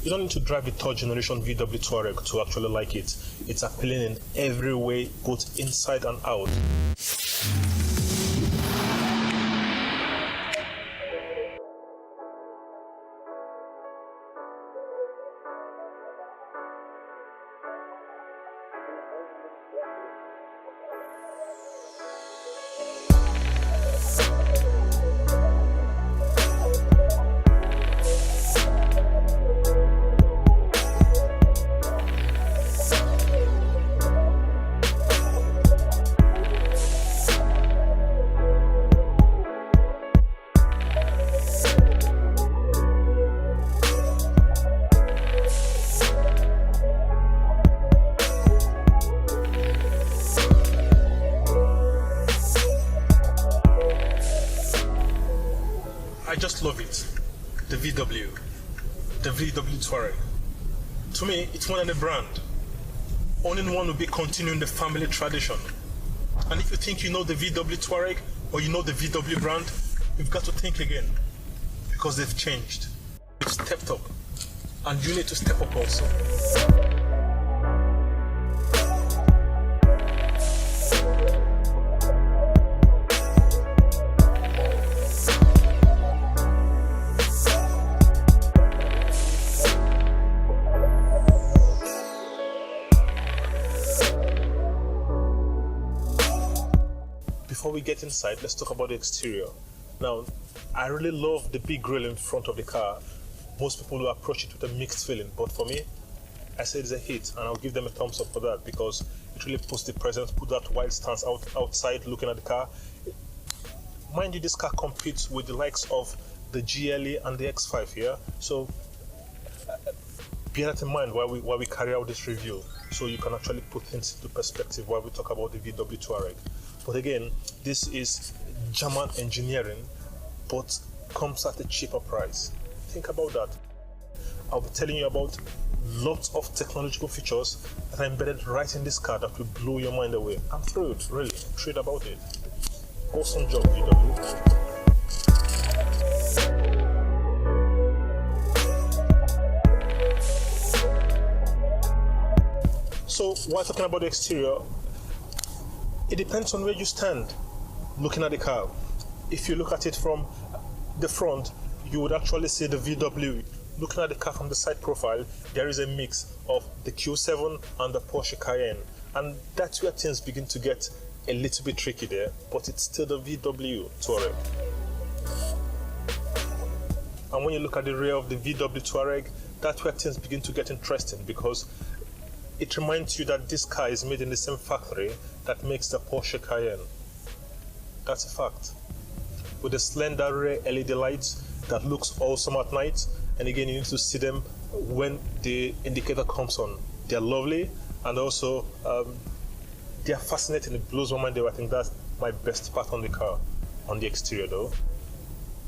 You don't need to drive the third generation VW Touareg to actually like it. It's appealing in every way, both inside and out. I just love it. The VW Touareg. To me, it's more than a brand. Owning one will be continuing the family tradition. And if you think you know the VW Touareg or you know the VW brand, you've got to think again, because they've changed. They've stepped up, and you need to step up also. Before we get inside, let's talk about the exterior. Now, I really love the big grille in front of the car. Most people will approach it with a mixed feeling, but for me, I say it's a hit, and I'll give them a thumbs up for that, because it really puts the presence, put that wide stance outside looking at the car. Mind you, this car competes with the likes of the GLE and the X5 here, so bear that in mind while we carry out this review, so you can actually put things into perspective while we talk about the VW Touareg. But again, this is German engineering, but comes at a cheaper price. Think about that. I'll be telling you about lots of technological features that are embedded right in this car that will blow your mind away. I'm thrilled, really. Thrilled about it. Awesome job, VW. So, while talking about the exterior, it depends on where you stand looking at the car. If you look at it from the front, you would actually see the VW. Looking at the car from the side profile, there is a mix of the Q7 and the Porsche Cayenne. And that's where things begin to get a little bit tricky there, but it's still the VW Touareg. And when you look at the rear of the VW Touareg, that's where things begin to get interesting, because it reminds you that this car is made in the same factory that makes the Porsche Cayenne. That's a fact. With the slender rear LED lights that looks awesome at night, and again you need to see them when the indicator comes on. They're lovely, and also they're fascinating. It blows my mind there. I think that's my best part on the car, on the exterior though.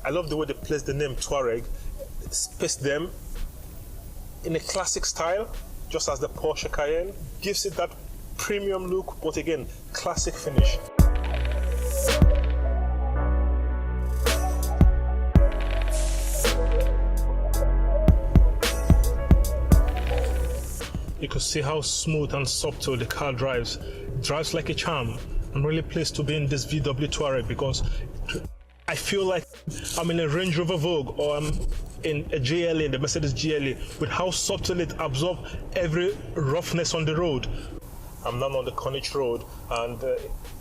I love the way they place the name Touareg, space them in a classic style, just as the Porsche Cayenne. Gives it that premium look, but again, classic finish. You can see how smooth and subtle the car drives. It drives like a charm. I'm really pleased to be in this VW Touareg, because I feel like I'm in a Range Rover Vogue, or I'm in a GLE, in the Mercedes GLE, with how subtle it absorbs every roughness on the road. I'm now on the Corniche Road, and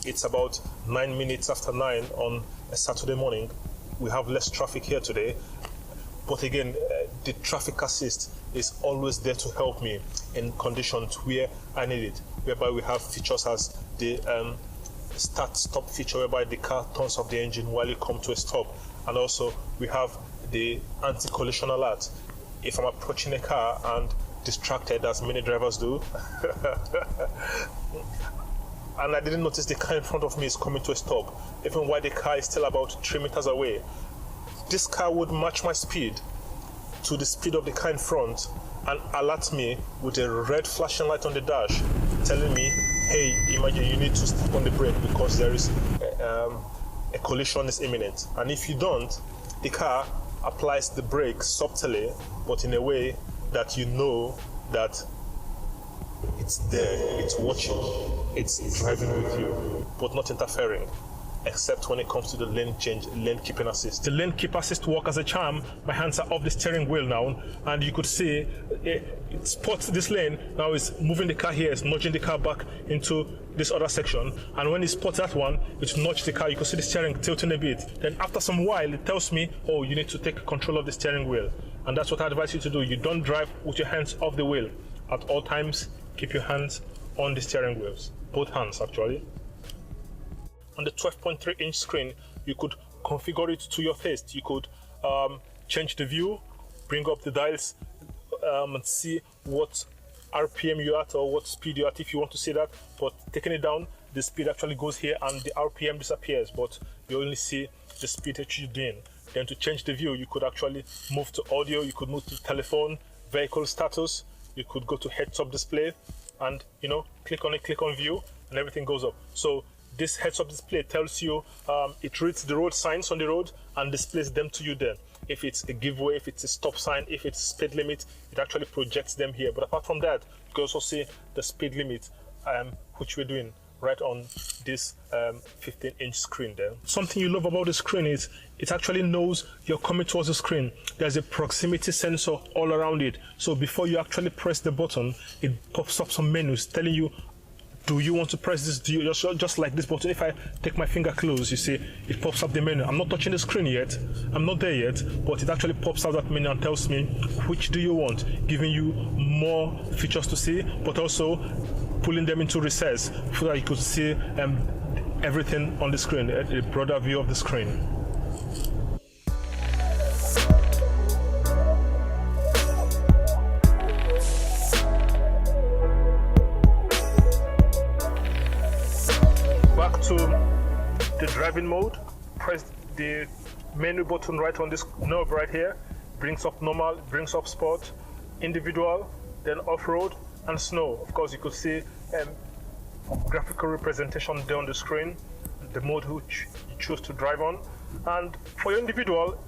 it's about 9 minutes after 9 on a Saturday morning. We have less traffic here today, but again, the traffic assist is always there to help me in conditions where I need it, whereby we have features as the start-stop feature, whereby the car turns off the engine while you come to a stop, and also we have the anti-collision alert. If I'm approaching a car and distracted, as many drivers do, and I didn't notice the car in front of me is coming to a stop, even while the car is still about 3 meters away, this car would match my speed to the speed of the car in front and alert me with a red flashing light on the dash, telling me, hey, imagine you need to step on the brake because there is a collision is imminent. And if you don't, the car applies the brake subtly, but in a way that you know that it's there, it's watching, it's driving with you, but not interfering, except when it comes to the lane change, lane keeping assist. The lane keep assist work as a charm. My hands are off the steering wheel now, and you could see it spots this lane. Now it's moving the car here, it's nudging the car back into this other section, and when it spots that one, it's nudged the car. You can see the steering tilting a bit. Then after some while, it tells me, oh, you need to take control of the steering wheel. And that's what I advise you to do. You don't drive with your hands off the wheel. At all times, keep your hands on the steering wheels. Both hands, actually. On the 12.3-inch screen, you could configure it to your taste. You could change the view, bring up the dials, and see what RPM you're at or what speed you're at if you want to see that. But taking it down, the speed actually goes here and the RPM disappears, but you only see the speed that you're doing. Then to change the view, you could actually move to audio, you could move to telephone, vehicle status, you could go to heads-up display, and click on it, click on view, and everything goes up. So this heads-up display tells you, it reads the road signs on the road and displays them to you there. If it's a giveaway, if it's a stop sign, if it's speed limit, it actually projects them here. But apart from that, you can also see the speed limit, which we're doing right on this 15-inch screen there. Something you love about the screen is it actually knows you're coming towards the screen. There's a proximity sensor all around it. So before you actually press the button, it pops up some menus telling you, do you want to press this? Do you just like this button? If I take my finger close, you see it pops up the menu. I'm not touching the screen yet, I'm not there yet, but it actually pops out that menu and tells me which do you want, giving you more features to see, but also pulling them into recess so that you could see everything on the screen, a broader view of the screen. Back to the driving mode, press the menu button right on this knob right here, brings up normal, brings up sport, individual, then off-road and snow. Of course, you could see graphical representation there on the screen, the mode which you choose to drive on. And for your individual,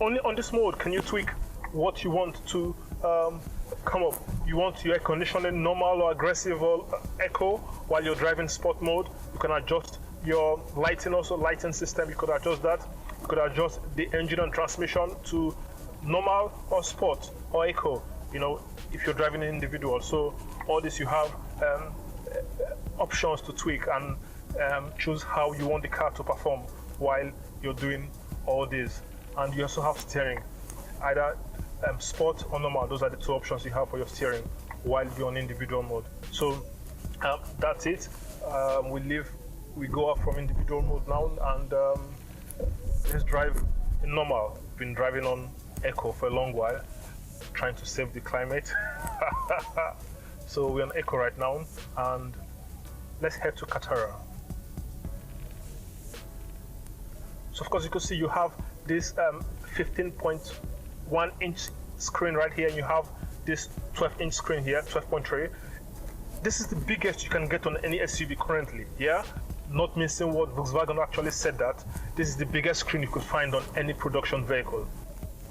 only on this mode can you tweak what you want to come up. You want your air conditioning normal or aggressive or echo while you're driving sport mode. You can adjust your lighting, also lighting system, you could adjust that. You could adjust the engine and transmission to normal or sport or echo, if you're driving an individual. So all this, you have options to tweak and choose how you want the car to perform while you're doing all this. And you also have steering, either sport or normal. Those are the two options you have for your steering while you're on individual mode. So that's it. We go up from individual mode now, and let's drive in normal. Been driving on echo for a long while, trying to save the climate. So we're on echo right now, and let's head to Catara. So of course you can see you have this 15.1-inch screen right here, and you have this 12-inch screen here, 12.3. This is the biggest you can get on any SUV currently, yeah? Not missing what Volkswagen actually said, that this is the biggest screen you could find on any production vehicle.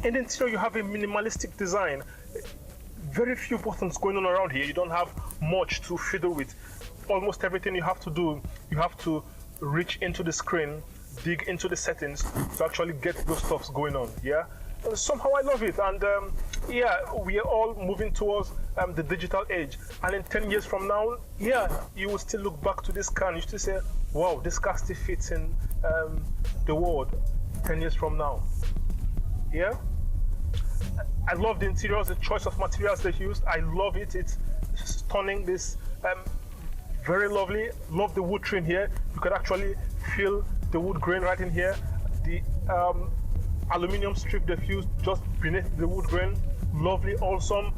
In the interior, you have a minimalistic design. Very few buttons going on around here. You don't have much to fiddle with. Almost everything you have to do, you have to reach into the screen, dig into the settings to actually get those stuffs going on, yeah? And somehow I love it, and yeah, we are all moving towards the digital age, and in 10 years from now, yeah, you will still look back to this car and you still say, wow, this car still fits in the world 10 years from now, yeah? I love the interiors, the choice of materials they used. I love it. It's stunning. This very lovely. Love the wood trim here. You can actually feel the wood grain right in here. The aluminum strip they've used just beneath the wood grain. Lovely, awesome.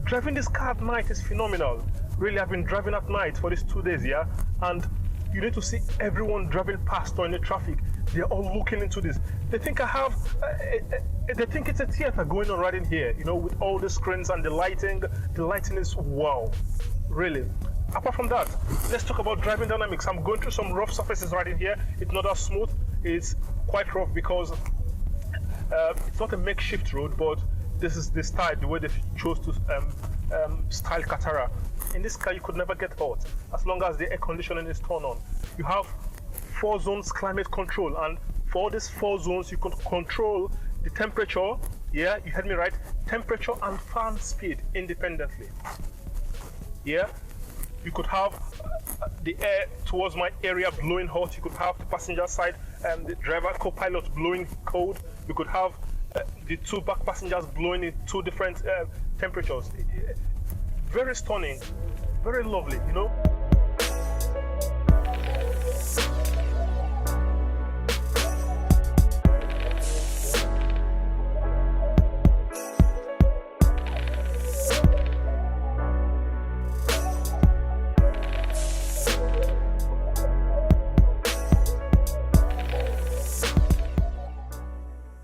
Driving this car at night is phenomenal. Really, I've been driving at night for these 2 days, yeah? And you need to see everyone driving past or in the traffic. They're all looking into this. They think they think it's a theater going on right in here, with all the screens and the lighting. The lighting is wow, really. Apart from that, let's talk about driving dynamics. I'm going through some rough surfaces right in here. It's not as smooth. It's quite rough because it's not a makeshift road, but this is the style, the way they chose to style Catara. In this car, you could never get hot as long as the air conditioning is turned on. You have 4 zones climate control, and for all these 4 zones, you could control the temperature. Yeah, you heard me right. Temperature and fan speed independently. Yeah, you could have the air towards my area blowing hot. You could have the passenger side and the driver co-pilot blowing cold. You could have the 2 back passengers blowing in 2 different temperatures. Very stunning, very lovely, you know.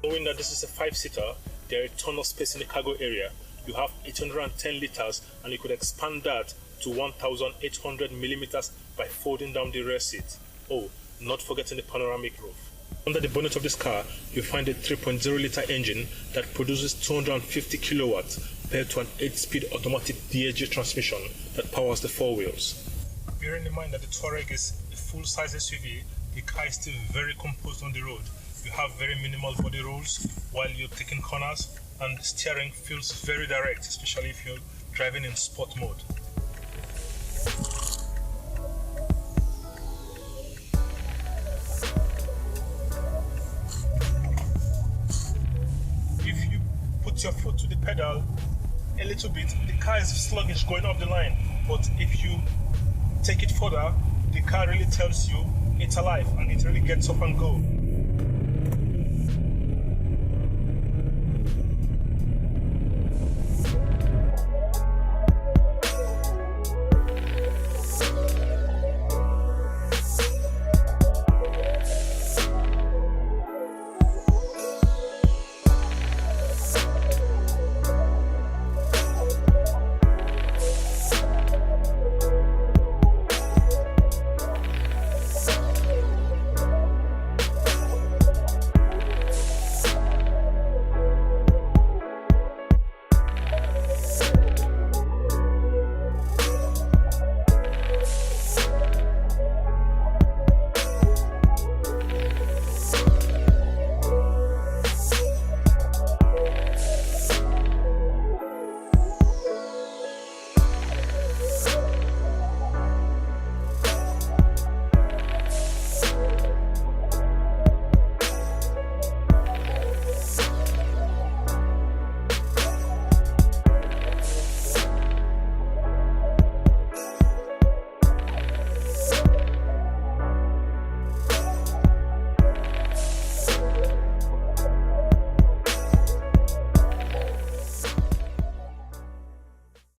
Knowing that this is a 5-seater, there is a ton of space in the cargo area. You have 810 liters, and you could expand that to 1,800 millimeters by folding down the rear seat. Oh, not forgetting the panoramic roof. Under the bonnet of this car, you find a 3.0-liter engine that produces 250 kilowatts paired to an 8-speed automatic DSG transmission that powers the 4 wheels. Bearing in mind that the Touareg is a full-size SUV, the car is still very composed on the road. You have very minimal body rolls while you're taking corners, and the steering feels very direct, especially if you're driving in sport mode. If you put your foot to the pedal a little bit, the car is sluggish going up the line, but if you take it further, the car really tells you it's alive and it really gets up and go.